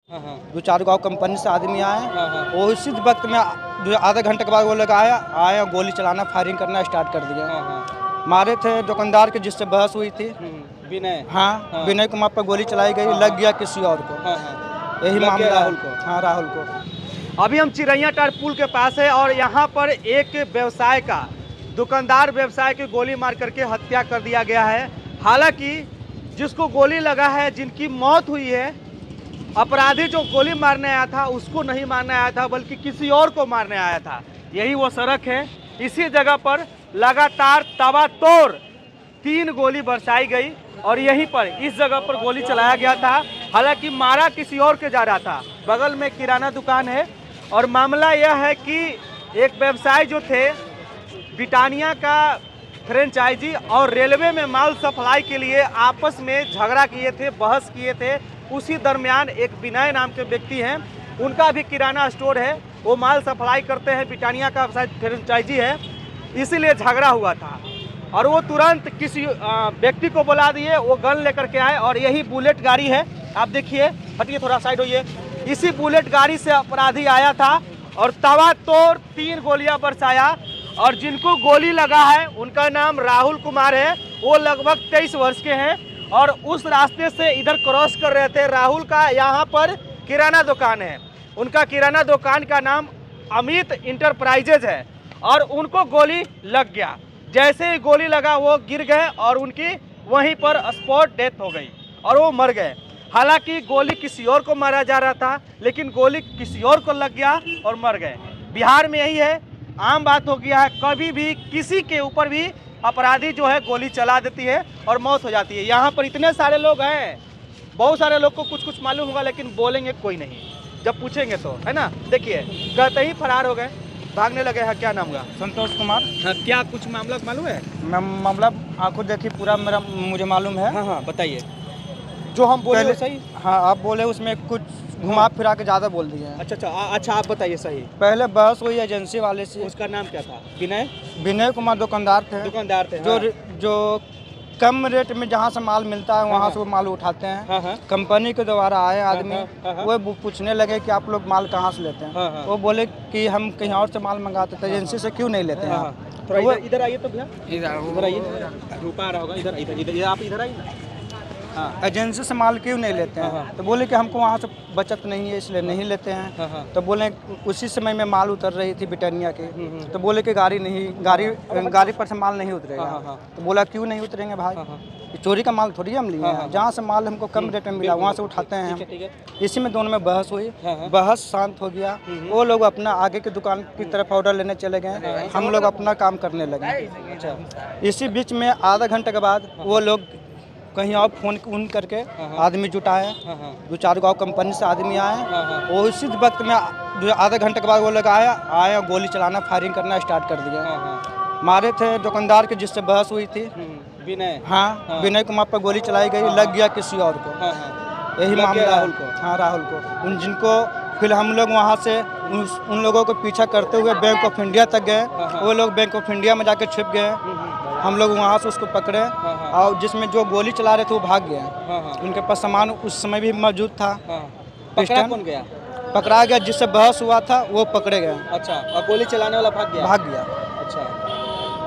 हाँ हाँ। 2-4 गाँव कंपनी से आदमी आए। हाँ हाँ। वो उसी वक्त में आधे घंटे के बाद वो लोग आया गोली चलाना, फायरिंग करना स्टार्ट कर दिया। हाँ हाँ। मारे थे दुकानदार के जिससे बहस हुई थी। विनय। हाँ, हाँ। विनय कुमार पर गोली चलाई गई, हाँ। लग गया किसी और को। हाँ हाँ। यही लग गया मामला राहुल है। को। हाँ, राहुल को। अभी हम चिरैयाटांड़ पुल के पास है और यहाँ पर एक व्यवसाय का दुकानदार व्यवसाय की गोली मार करके हत्या कर दिया गया है। हालांकि जिसको गोली लगा है, जिनकी मौत हुई है, अपराधी जो गोली मारने आया था उसको नहीं मारने आया था बल्कि किसी और को मारने आया था। यही वो सड़क है। इसी जगह पर लगातार तबातोड़ 3 गोली बरसाई गई और यहीं पर इस जगह पर गोली चलाया गया था। हालांकि मारा किसी और के जा रहा था। बगल में किराना दुकान है और मामला यह है कि एक व्यवसायी जो थे ब्रिटानिया का फ्रेंचाइजी और रेलवे में माल सप्लाई के लिए आपस में झगड़ा किए थे, बहस किए थे। उसी दरमियान एक विनय नाम के व्यक्ति हैं, उनका भी किराना स्टोर है, वो माल सप्लाई करते हैं, ब्रिटानिया का फ्रेंचाइजी है, इसीलिए झगड़ा हुआ था। और वो तुरंत किसी व्यक्ति को बुला दिए, वो गन लेकर के आए और यही बुलेट गाड़ी है। आप देखिए, हटिए थोड़ा साइड होइए। इसी बुलेट गाड़ी से अपराधी आया था और तबातोड़ 3 गोलियां बरसाया। और जिनको गोली लगा है उनका नाम राहुल कुमार है। वो लगभग 23 वर्ष के हैं और उस रास्ते से इधर क्रॉस कर रहे थे। राहुल का यहाँ पर किराना दुकान है, उनका किराना दुकान का नाम अमित इंटरप्राइजेज है और उनको गोली लग गया। जैसे ही गोली लगा वो गिर गए और उनकी वहीं पर स्पॉट डेथ हो गई और वो मर गए। हालांकि गोली किसी और को मारा जा रहा था, लेकिन गोली किसी और को लग गया और मर गए। बिहार में यही है, आम बात हो गया है, कभी भी किसी के ऊपर भी अपराधी जो है गोली चला देती है और मौत हो जाती है। यहाँ पर इतने सारे लोग हैं, बहुत सारे लोग को कुछ कुछ मालूम होगा, लेकिन बोलेंगे कोई नहीं, जब पूछेंगे तो, है ना। देखिए, कहते ही फरार हो गए, भागने लगे हैं। क्या नाम हुआ? संतोष कुमार। हाँ, क्या कुछ मामला मालूम है? मामला आंखों देखी पूरा मुझे मालूम है। हाँ हाँ, बताइए। जो हम बोले सही? हाँ, आप बोले उसमें कुछ घुमा फिरा के ज़्यादा बोल दिए हैं। अच्छा, आप बताइए सही। पहले बहस हुई एजेंसी वाले से। उसका नाम क्या था? विनय कुमार दुकानदार थे। जो कम रेट में जहाँ से माल मिलता है वहाँ से वो माल उठाते हैं। कंपनी के द्वारा आए आदमी, वो पूछने लगे कि आप लोग माल कहाँ से लेते हैं। वो बोले कि हम कहीं और से माल मंगाते थे, एजेंसी से क्यों नहीं लेते हैं। थोड़ा इधर आइए तो भैया, इधर आइए, रुपा आ रहा होगा। इधर आप इधर आइए। हाँ, एजेंसी से माल क्यों नहीं लेते हैं। तो बोले कि हमको वहाँ से बचत नहीं है इसलिए नहीं लेते हैं। तो बोले उसी समय में माल उतर रही थी ब्रिटानिया की, तो बोले कि गाड़ी पर से माल नहीं उतरेगा। तो बोला क्यों नहीं उतरेंगे भाई, चोरी का माल थोड़ी हम लिए हैं, जहाँ से माल हमको कम रेट में मिला वहाँ से उठाते हैं। इसी में दोनों में बहस हुई, बहस शांत हो गया। वो लोग अपना आगे की दुकान की तरफ ऑर्डर लेने चले गए, हम लोग अपना काम करने लगे। इसी बीच में आधा घंटे के बाद वो लोग कहीं और फोन करके आदमी जुटाए। 2-4 गाँव कंपनी से आदमी आए। वो उसी वक्त में आधे घंटे के बाद वो लोग आया गोली चलाना, फायरिंग करना स्टार्ट कर दिया। मारे थे दुकानदार के जिससे बहस हुई थी, विनय। हाँ, विनय कुमार पर गोली चलाई गई, लग गया किसी और को। यही मामला राहुल को। हाँ, राहुल को। जिनको फिर हम लोग वहाँ से उन लोगों को पीछा करते हुए बैंक ऑफ इंडिया तक गए। वो लोग बैंक ऑफ इंडिया में जाके छिप गए। हम लोग वहाँ से उसको पकड़े और जिसमें जो गोली चला रहे थे वो भाग गए। उनके पास सामान उस समय भी मौजूद था। पकड़ा कौन गया? पकड़ा गया जिससे बहस हुआ था, वो पकड़े गए। अच्छा, और गोली चलाने वाला भाग गया? अच्छा,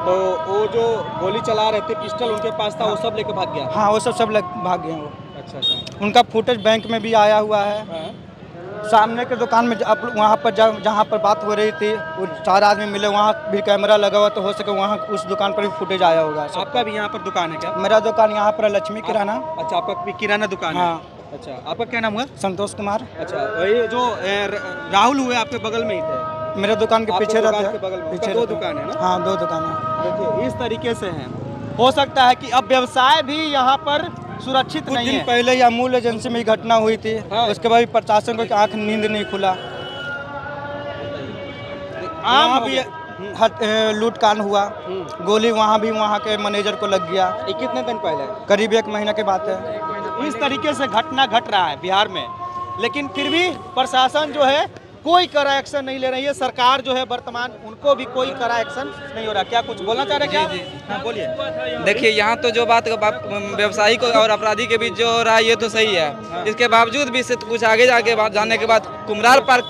तो वो जो गोली चला रहे थे पिस्टल उनके पास था, वो सब लेके भाग गया? हाँ, वो सब भाग गए वो। अच्छा। उनका फुटेज बैंक में भी आया हुआ है। सामने के दुकान में वहाँ पर जहाँ पर बात हो रही थी, वो 4 आदमी मिले, वहाँ भी कैमरा लगा हुआ, तो हो सके वहाँ उस दुकान पर भी फुटेज आया होगा। आपका भी यहाँ पर दुकान है क्या? मेरा दुकान यहाँ पर लक्ष्मी किराना। अच्छा, आपका भी किराना दुकान है? अच्छा, आपका क्या नाम हुआ? संतोष कुमार। अच्छा, ये जो राहुल हुए आपके बगल में ही थे? मेरे दुकान के पीछे रहते हैं। पीछे 2 दुकान है ना? हाँ, 2 दुकान है। देखिए, इस तरीके से है। हो सकता है कि अब व्यवसाय भी यहाँ पर सुरक्षित नहीं है। पहले ही अमूल एजेंसी में ही घटना हुई थी। उसके बाद प्रशासन को आंख नींद नहीं खुला। वहाँ भी लूट कांड हुआ, गोली वहाँ के मैनेजर को लग गया। ये कितने दिन पहले? करीब 1 महीना के बात है। इस तरीके से घटना घट रहा है बिहार में, लेकिन फिर भी प्रशासन जो है कोई कड़ा एक्शन नहीं ले रही है सरकार जो है वर्तमान, उनको भी कोई कड़ा एक्शन नहीं हो रहा। क्या कुछ बोलना चाह रहे हैं क्या? हाँ बोलिए। देखिए यहाँ तो जो बात व्यवसायी को और अपराधी के बीच जो हो रहा है ये तो सही है। इसके बावजूद भी इससे कुछ आगे जाके जाने के बाद कुम्हरार पार्क,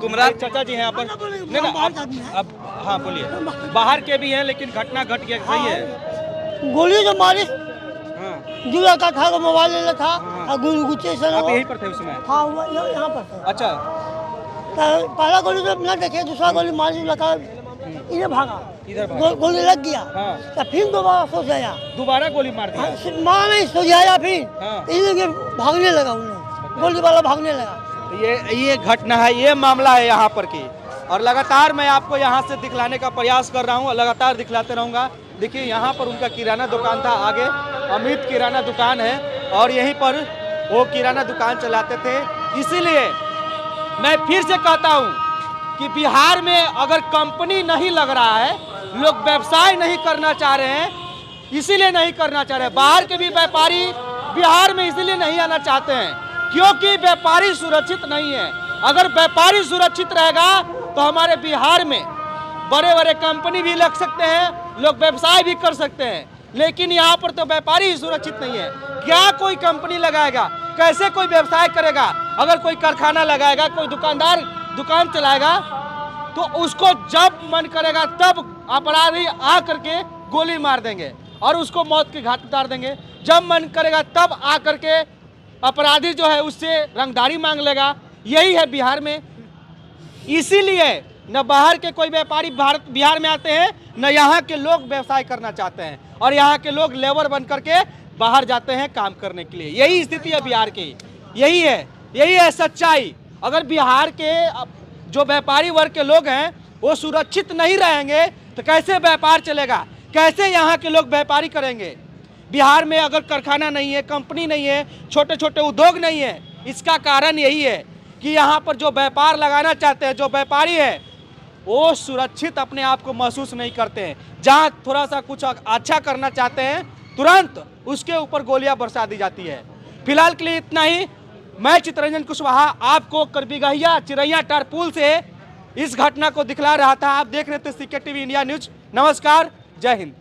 कुम्हरार चाचा जी हैं यहाँ पर, नहीं ना अब हाँ बोलिए। बाहर के भी हैं लेकिन घटना घट गया, सही है। गोली जो मारी हाँ जो लड़का था वो मोबाइल ले था और गुच्चे से आप यहीं पर थे उसमें? हाँ वो यहाँ पर था। अच्छा तो पहला गोली तो न देखे, दूसरा गोली मारी लड़का इधर भागा, इधर भागा। गोली लग गया। हाँ। तो फिर दोबारा सो जाया, दोबारा गोली मार दिया। मारा नहीं, सो जाया फिर हाँ। इसलिए भागने लगा उन लोग, गोली वाला भागने लगा। ये घटना है, ये मामला है यहाँ पर की, और लगातार मैं आपको यहाँ से दिखलाने का प्रयास कर रहा हूँ, लगातार दिखलाते रहूँगा। देखिए यहाँ पर उनका किराना दुकान था, आगे अमित किराना दुकान है और यहीं पर वो किराना दुकान चलाते थे। इसीलिए मैं फिर से कहता हूँ कि बिहार में अगर कंपनी नहीं लग रहा है, लोग व्यवसाय नहीं करना चाह रहे हैं, इसीलिए नहीं करना चाह रहे हैं। बाहर के भी व्यापारी बिहार में इसीलिए नहीं आना चाहते हैं क्योंकि व्यापारी सुरक्षित नहीं है। अगर व्यापारी सुरक्षित रहेगा तो हमारे बिहार में बड़े बड़े कंपनी भी लग सकते हैं, लोग व्यवसाय भी कर सकते हैं, लेकिन यहाँ पर तो व्यापारी ही सुरक्षित नहीं है। क्या कोई कंपनी लगाएगा, कैसे कोई व्यवसाय करेगा? अगर कोई कारखाना लगाएगा, कोई दुकानदार दुकान चलाएगा तो उसको जब मन करेगा तब अपराधी आ करके गोली मार देंगे और उसको मौत के घाट उतार देंगे। जब मन करेगा तब आ करके अपराधी जो है उससे रंगदारी मांग लेगा। यही है बिहार में। इसीलिए न बाहर के कोई व्यापारी बिहार में आते हैं, न यहाँ के लोग व्यवसाय करना चाहते हैं, और यहाँ के लोग लेबर बन करके बाहर जाते हैं काम करने के लिए। यही स्थिति है बिहार की, यही है सच्चाई। अगर बिहार के जो व्यापारी वर्ग के लोग हैं वो सुरक्षित नहीं रहेंगे तो कैसे व्यापार चलेगा, कैसे यहाँ के लोग व्यापारी करेंगे? बिहार में अगर कारखाना नहीं है, कंपनी नहीं है, छोटे छोटे उद्योग नहीं है, इसका कारण यही है कि यहाँ पर जो व्यापार लगाना चाहते हैं, जो व्यापारी है, वो सुरक्षित अपने आप को महसूस नहीं करते हैं। जहाँ थोड़ा सा कुछ अच्छा करना चाहते हैं तुरंत उसके ऊपर गोलियां बरसा दी जाती है। फिलहाल के लिए इतना ही। मैं चितरंजन कुशवाहा आपको करबिगहिया चिरैया टार पुल से इस घटना को दिखला रहा था। आप देख रहे थे CK TV इंडिया न्यूज। नमस्कार, जय हिंद।